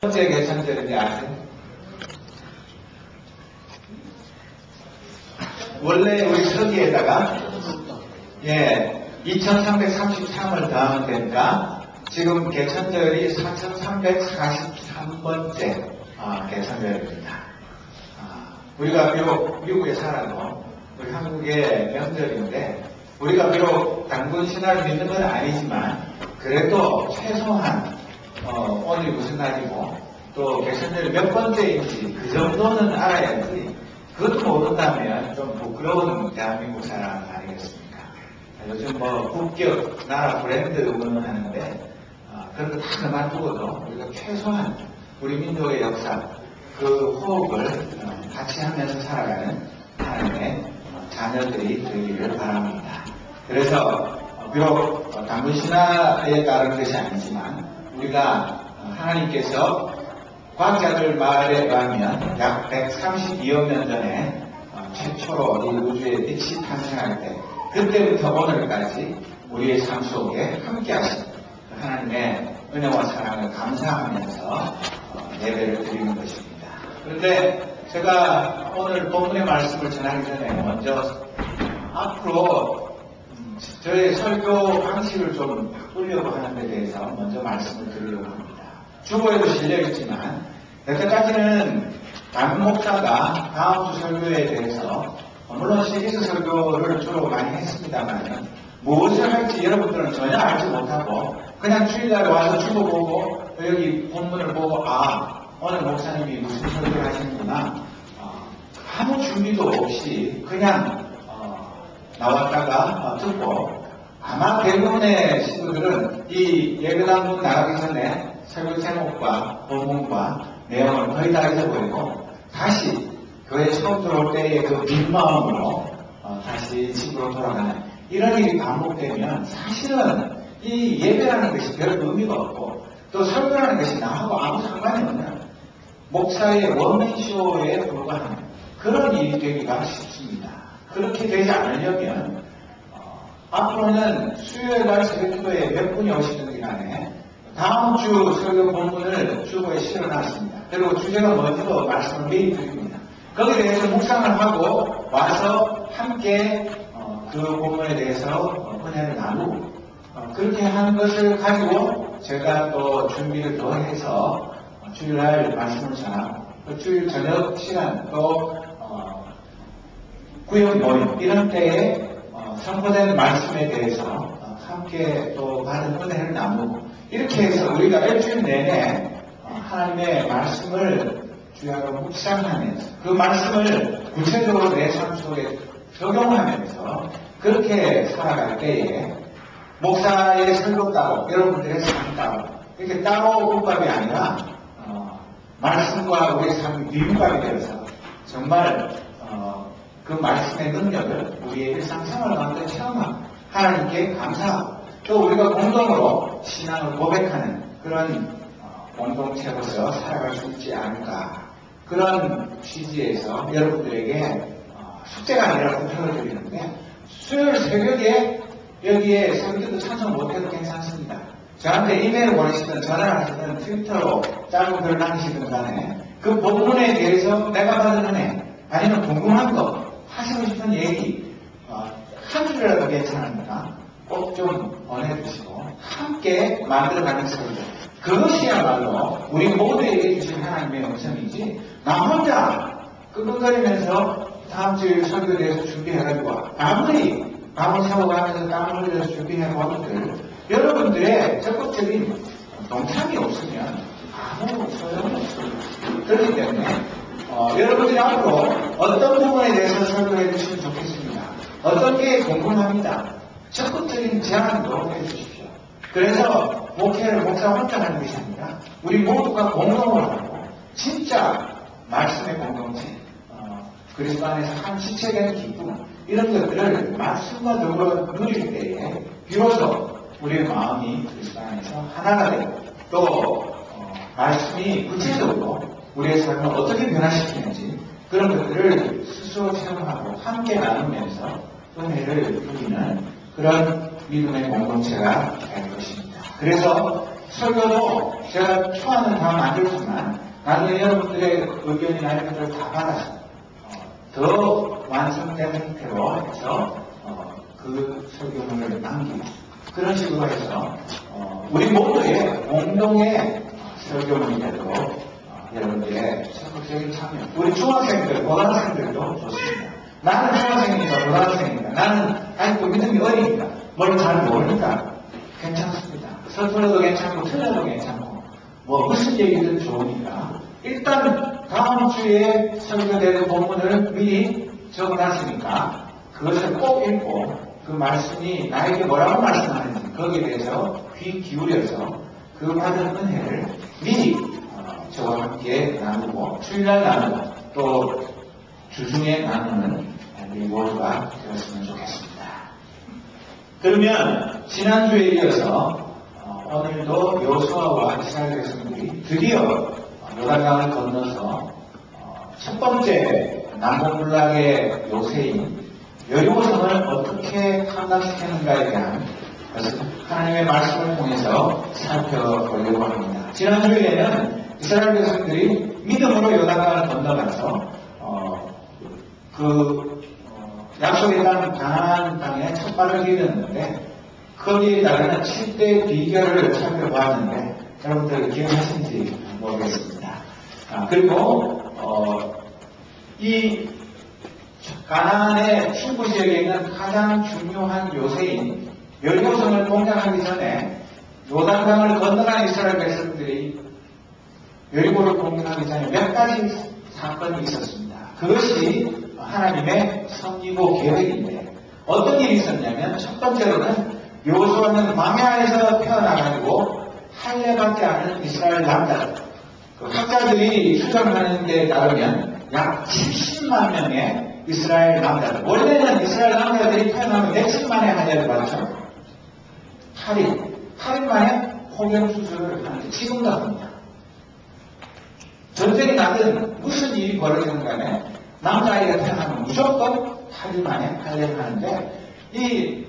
번째 개천절인지 아세요? 원래 우리 서기에다가 2333을 더하면 되니까 지금 개천절이 4343번째 개천절입니다. 우리가 비록 미국에 살아도 우리 한국의 명절인데 우리가 비록 단군 신화를 믿는 건 아니지만 그래도 최소한 오늘이 무슨 날이고 또 개천절이 몇 번째인지 그 정도는 알아야지 그것도 모른다면 좀 부끄러운 대한민국 사람 아니겠습니까? 요즘 국격 나라 브랜드 응원하는데 그런 거 다 그만두고도 우리가 최소한 우리 민족의 역사 그 호흡을 같이 하면서 살아가는 하나님의 자녀들이 되기를 바랍니다. 그래서 비록 단군 신화에 따른 것이 아니지만 우리가 하나님께서 과학자들 말에 의하면 약 132억 년 전에 최초로 이 우주에 빛이 탄생할 때 그때부터 오늘까지 우리의 삶 속에 함께 하신 하나님의 은혜와 사랑을 감사하면서 예배를 드리는 것입니다. 그런데 제가 오늘 본문의 말씀을 전하기 전에 먼저 앞으로 저의 설교 방식을 좀 바꾸려고 하는 데 대해서 먼저 말씀을 드리려고 합니다. 주보에도 실려있지만 여태까지는 담임 목사가 다음 주 설교에 대해서 물론 시리즈 설교를 주로 많이 했습니다만 무엇을 할지 여러분들은 전혀 알지 못하고 그냥 주일날에 와서 주보 보고 여기 본문을 보고 오늘 목사님이 무슨 설교를 하시는구나 아무 준비도 없이 그냥 나왔다가 듣고 아마 대부분의 친구들은 이 예배당문 나가기 전에 설교 제목과 본문과 내용을 거의 다 잊어버리고 다시 교회 처음 들어올 때의 그 빈마음으로 다시 집으로 돌아가는 이런 일이 반복되면 사실은 이 예배라는 것이 별 의미가 없고 또 설교라는 것이 나하고 아무 상관이 없는 목사의 원맨쇼에 불과한 그런 일이 되기가 쉽습니다. 그렇게 되지 않으려면 앞으로는 수요일날 새벽기도에 몇 분이 오시든지 간에 다음 주 설교 본문을 주보에 실어놨습니다. 그리고 주제가 뭔지도 말씀을 미리 드립니다. 거기에 대해서 묵상을 하고 와서 함께 그 본문에 대해서 은혜를 나누고 그렇게 하는 것을 가지고 제가 또 준비를 더 해서 주일날 말씀을 전하고 또 주일 저녁 시간 또 구역 모임 이런 때에 선포된 말씀에 대해서 함께 또 받은 은혜를 나누고 이렇게 해서 우리가 일주일 내내 하나님의 말씀을 주야로 묵상하면서 그 말씀을 구체적으로 내 삶 속에 적용하면서 그렇게 살아갈 때에 목사의 설교 따로 여러분들의 삶 따로 이렇게 따로 국밥이 아니라 말씀과 우리의 삶이 비빔밥이 되어서 정말 그 말씀의 능력을 우리의 일상생활 가운데 체험하고 하나님께 감사하고 또 우리가 공동으로 신앙을 고백하는 그런 공동체로서 살아갈 수 있지 않을까 그런 취지에서 여러분들에게 숙제가 아니라 부탁을 드리는데 수요일 새벽에 여기에 설교도 참석 못해도 괜찮습니다. 저한테 이메일 보내시든 전화를 하시든 트위터로 짧은 글 남기시든 간에 그 본문에 대해서 내가 받은 은혜 아니면 궁금한 거 하시고 싶은 얘기 한 줄이라도 괜찮으니까 꼭 좀 보내주시고 함께 만들어가는 설교 그것이야말로 우리 모두에게 주신 하나님의 음성이지 나 혼자 끄덕거리면서 다음 주일 설교에 대해서 준비해가지고 아무리 밤을 새워가면서 땀을 흘려서 준비해보는들 여러분들의 적극적인 동참이 없으면 아무 소용이 없습니다. 그렇기 때문에 여러분들이 앞으로 어떤 부분에 대해서 설교해 주시면 좋겠습니다. 어떤 게 궁금합니다. 적극적인 제안도 해주십시오. 그래서 목회를 목사 혼자 하는 것이 아니라 우리 모두가 공동으로 하고 진짜 말씀의 공동체 그리스도 안에서 한 지체된 기쁨 이런 것들을 말씀과 더불어 누릴 때에 비로소 우리의 마음이 그리스도 안에서 하나가 되고 또 말씀이 구체적으로 우리의 삶을 어떻게 변화시키는지 그런 것들을 스스로 체험하고 함께 나누면서 은혜를 누리는 그런 믿음의 공동체가 될 것입니다. 그래서 설교도 제가 초안은 다 만들지만 나중에 여러분들의 의견이나 이런 것들을 다 받아서 더 완성된 형태로 해서 그 설교문을 남기고 그런 식으로 해서 우리 모두의 공동의 설교문이 되도록 여러분들의 적극적인 참여, 우리 중학생들, 고등학생들도 좋습니다. 나는 중학생이니까 고등학생이니까 나는 아직도 믿음이 어리니까 뭘 잘 모르니까 괜찮습니다. 서툴러도 괜찮고 틀려도 괜찮고 뭐 무슨 얘기든 좋으니까 일단 다음 주에 설교되는 본문을 미리 적어놨으니까 그것을 꼭 읽고 그 말씀이 나에게 뭐라고 말씀하는지 거기에 대해서 귀 기울여서 그 받은 은혜를 미리 저와 함께 나누고 주일날 나누고 또 주중에 나누는 우리 모두가 되었으면 좋겠습니다. 그러면 지난주에 이어서 오늘도 여호수아와 이스라엘 백성들이 드디어 요단강을 건너서 첫 번째 남북군락의 요새인 여리고성을 어떻게 함락시키는가에 대한 것을 하나님의 말씀을 통해서 살펴보려고 합니다. 지난주에는 이스라엘 백성들이 믿음으로 요단강을 건너가서 약속의 땅 가나안 땅에 첫 발을 디뎠는데 거기에 따르는 7대 비결을 살펴보았는데 여러분들 기억하신지 모르겠습니다. 그리고 이 가나안의 충부 지역에 있는 가장 중요한 요새인 여리고성을 공략하기 전에 요단강을 건너간 이스라엘 백성들이 여리고를 공략하기 전에 몇 가지 사건이 있었습니다. 그것이 하나님의 섭리고 계획인데 어떤 일이 있었냐면 첫 번째로는 여호수아는 광야에서 태어나가지고 할례받지 않은 이스라엘 남자들, 학자들이 추정하는 데 따르면 약 70만 명의 이스라엘 남자들, 원래는 이스라엘 남자들이 태어나면 며칠 만에 할례를 받죠? 8일 만에 포경수술을 하는데 지금도 합니다. 전쟁이 나든 무슨 일이 벌어지는 간에 남자아이가 태어나면 무조건 8일 만에 할례를 하는데 이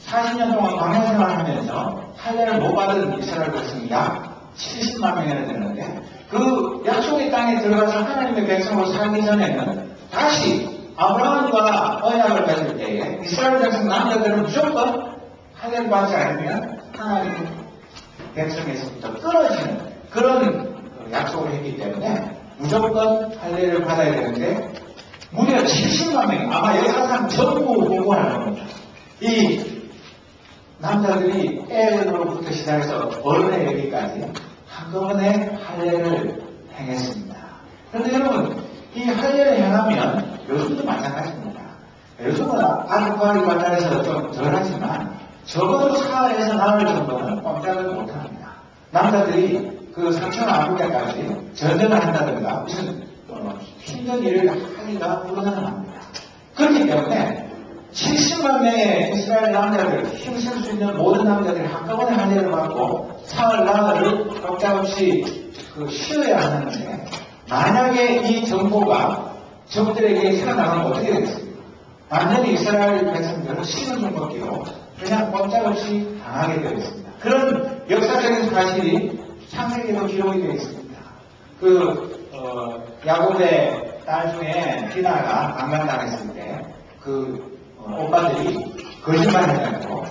40년 동안 광야 생활하면서 할례를 못 받은 이스라엘 백성이 약 70만 명이나 되는데 그 약속의 땅에 들어가서 하나님의 백성으로 살기 전에는 다시 아브라함과 언약을 맺을 때에 이스라엘 백성 남자들은 무조건 할례를 받지 않으면 하나님 백성에서부터 끊어지는 그런 약속을 했기 때문에 무조건 할례를 받아야 되는데 무려 70만 명, 아마 역사상 전부 공부하는 겁니다. 이 남자들이 애로부터 시작해서 어른의 얘기까지 한꺼번에 할례를 행했습니다. 그런데 여러분, 이 할례를 행하면 요즘도 마찬가지입니다. 요즘은 아주과리 관련해서 좀 덜하지만 적어도 사흘에서 나흘 정도는 꼼짝을 못합니다. 남자들이 그 상처 아플 때까지 전쟁을 한다든가 무슨 힘든 일을 하기가 불가능합니다. 그렇기 때문에 70만 명의 이스라엘 남자들, 힘쓸 수 있는 모든 남자들이 한꺼번에 할례를 받고 사흘 나흘을 꼼짝없이 쉬어야 하는데 만약에 이 정보가 적들에게 새어나가면 어떻게 되겠습니까? 완전히 이스라엘 백성들은 쉬는 좀 먹기로 그냥 꼼짝없이 당하게 되겠습니다. 그런 역사적인 사실이 창세기에도 기록이 되어 있습니다. 야곱의 딸 중에 디나가 강간당했을 때 오빠들이 거짓말해가지고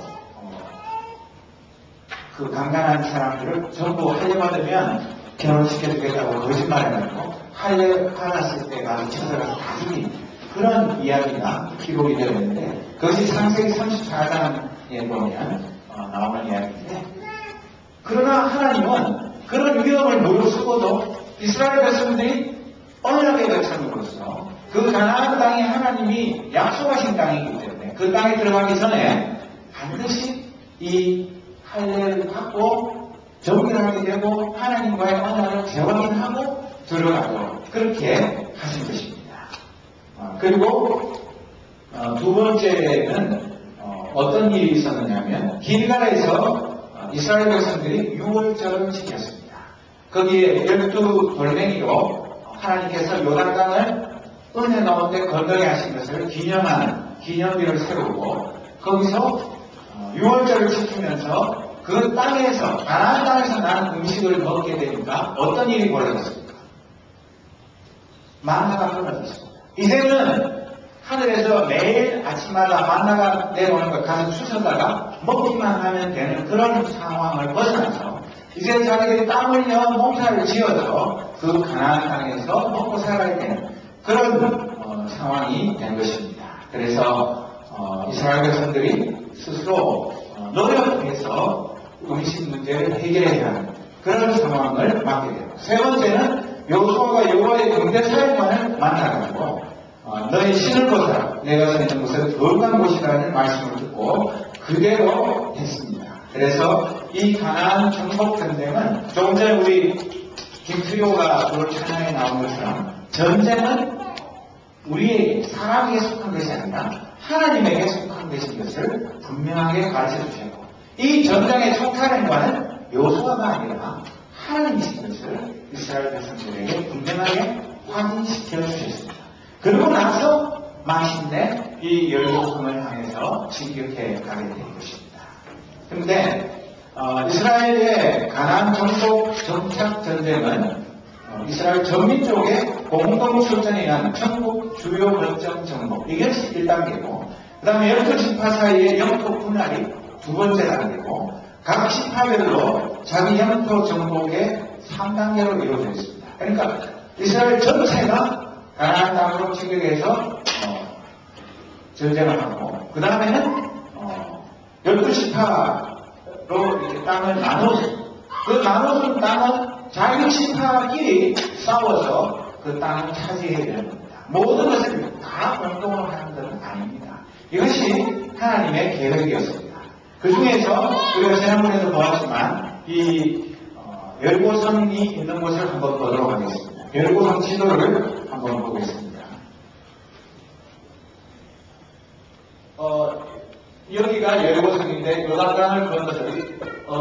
그 강간한 사람들을 전부 할례받으면 결혼시켜주겠다고 거짓말해가지고 할례 받았을 때 가서 쳐들어가서 다 죽인 그런 이야기가 기록이 되어 있는데 그것이 창세기 34장에 보면 나오는 이야기인데 그러나 하나님은 그런 위험을 무릅쓰고도 이스라엘 백성들이 언약의 백성으로서 그 가나안 땅이 하나님이 약속하신 땅이기 때문에 그 땅에 들어가기 전에 반드시 이 할례를 받고 정결하게 되고 하나님과의 언약을 재확인하고 들어가도록 그렇게 하신 것입니다. 그리고 두 번째는 어떤 일이 있었느냐면 길갈에서 이스라엘 백성들이 6월절을 지켰습니다. 거기에 12돌멩이로 하나님께서 요단강을 은혜 가운데 건너게 하신 것을 기념하는 기념비를 세우고 거기서 6월절을 지키면서 그 땅에서 가나안 땅에서 나는 음식을 먹게 되니까 어떤 일이 벌어졌습니까? 만나가 끊어졌습니다. 이제는 하늘에서 매일 아침마다 만나가 내려오는 것 가서 추천다가 먹기만 하면 되는 그런 상황을 벗어나서 이제 자기들이 땀 흘려 농사를 지어서 그 가나안 땅에서 먹고 살아야 되는 그런 상황이 된 것입니다. 그래서 이스라엘 백성들이 스스로 노력해서 음식 문제를 해결해야 하는 그런 상황을 맞게 됩니다. 세 번째는 여호수아가 여호와의 경대 사역만을 만나가지고 너희 신을 보라 내가 서 있는 곳은 거룩한 곳이라는 말씀을 듣고 그대로 했습니다. 그래서 이 가나안 정복 전쟁은 조금 전에 우리 김수효가 오늘 찬양에 나온 것처럼 전쟁은 우리에게 사람에게 속한 것이 아니라 하나님에게 속한 것인 것을 분명하게 가르쳐 주셨고 이 전쟁의 촉탄행과는 여호수아가 아니라 하나님이신 것을 이스라엘 백성들에게 분명하게 확인시켜 주셨습니다. 그러고 나서 마침내 이 열국성을 향해서 진격해 가게 된 것입니다. 그런데 이스라엘의 가나안 정복 정착 전쟁은 이스라엘 전민 쪽의 공동 출전에 의한 전국 주요 거점 정복 이것이 1단계고 그 다음에 12지파 사이의 영토 분할이 두 번째 단계고 각 지파별로 자기 영토 정복의 3단계로 이루어져 있습니다. 그러니까 이스라엘 전체가 가나안 땅으로 진격해서 전쟁을 하고 그 다음에는 12지파로 이렇게 땅을 나눠서 그 나눠준 땅은 자기 지파끼리 싸워서 그 땅을 차지해야 되는 겁니다. 모든 것을 다 공동으로 하는 것은 아닙니다. 이것이 하나님의 계획이었습니다. 그 중에서 우리가 지난번에도 보았지만 이 열고성이 있는 곳을 한번 보도록 하겠습니다. 열고성 지도를 한번 보겠습니다. 여기가 열고성인데 요단강을 건너서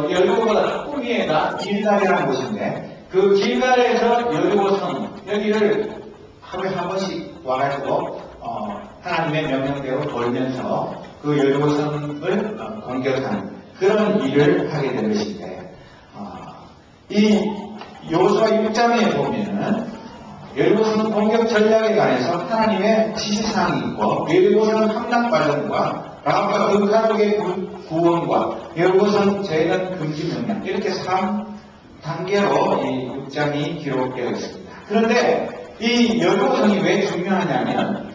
열고보다 꾸미에가 길갈이라는 곳인데 그 길갈에서 열고성 여기를 하루에 한 번씩 와가지고 하나님의 명령대로 돌면서 그 열고성을 공격하는 그런 일을 하게 된 것인데 이 여호수아 6장에 보면은 열고성 공격 전략에 관해서 하나님의 지시사항이 있고 열고성 함락 과정과 라합과 그 가족의 구원과 열고성 재건 금지 명령 이렇게 3단계로 이 6장이 기록되어 있습니다. 그런데 이 열고성이 왜 중요하냐면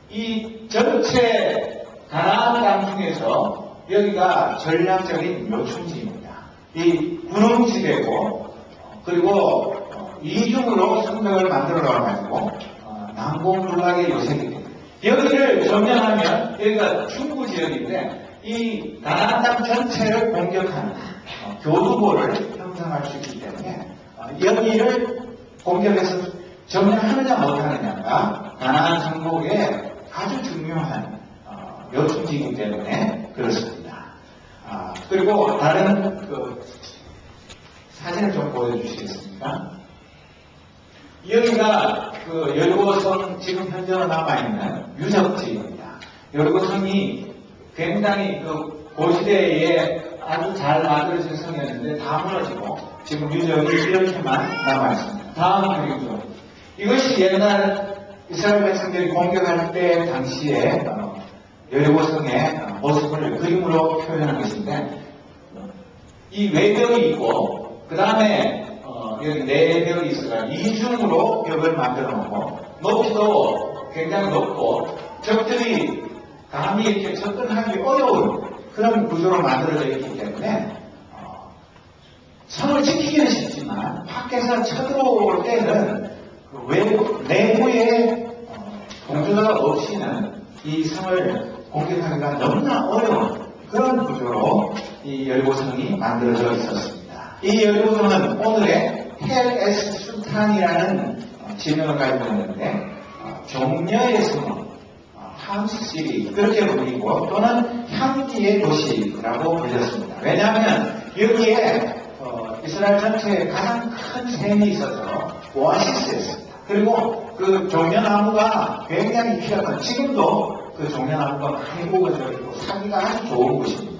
이 전체 가나안 땅 중에서 여기가 전략적인 요충지입니다. 이 구릉지대고 그리고 이중으로 성벽을 만들어 놔가지고 난공불락의 요새이 됩니다. 여기를 점령하면 여기가 중부 지역인데 이 가나안 땅 전체를 공격하는 교두보를 형성할 수 있기 때문에 여기를 공격해서 점령하느냐 못하느냐가 가나안 정복에 아주 중요한 요충지이기 때문에 그렇습니다. 그리고 다른 사진을 좀 보여주시겠습니까? 여기가 열고성 지금 현재로 남아있는 유적지입니다. 열고성이 굉장히 고시대에 아주 잘 만들어진 성이었는데 다 무너지고 지금 유적이 이렇게만 남아있습니다. 다음 그림으로 이것이 옛날 이스라엘 백성들이 공격할 때 당시에 열고성의 모습을 그림으로 표현한 것인데 이 외벽이 있고 그 다음에 여기 네 벽이 있어서 이중으로 벽을 만들어 놓고 높이도 굉장히 높고 적들이 감히 이렇게 접근하기 어려운 그런 구조로 만들어져 있기 때문에 성을 지키기는 쉽지만 밖에서 쳐들어올 때는 내부에 공주가 없이는 이 성을 공격하기가 너무나 어려운 그런 구조로 이 열고성이 만들어져 있었습니다. 이 열고성은 오늘의 헬-에스-술탄이라는 지명을 가지고 있는데 종려의 성은 함식시리 그렇게 불리고 또는 향기의 도시라고 불렸습니다. 왜냐하면 여기에 이스라엘 전체에 가장 큰 샘이 있어서 오아시스였습니다. 그리고 그 종려나무가 굉장히 귀하고 지금도 그 종려나무가 많이 우거져 있고 사기가 아주 좋은 곳입니다.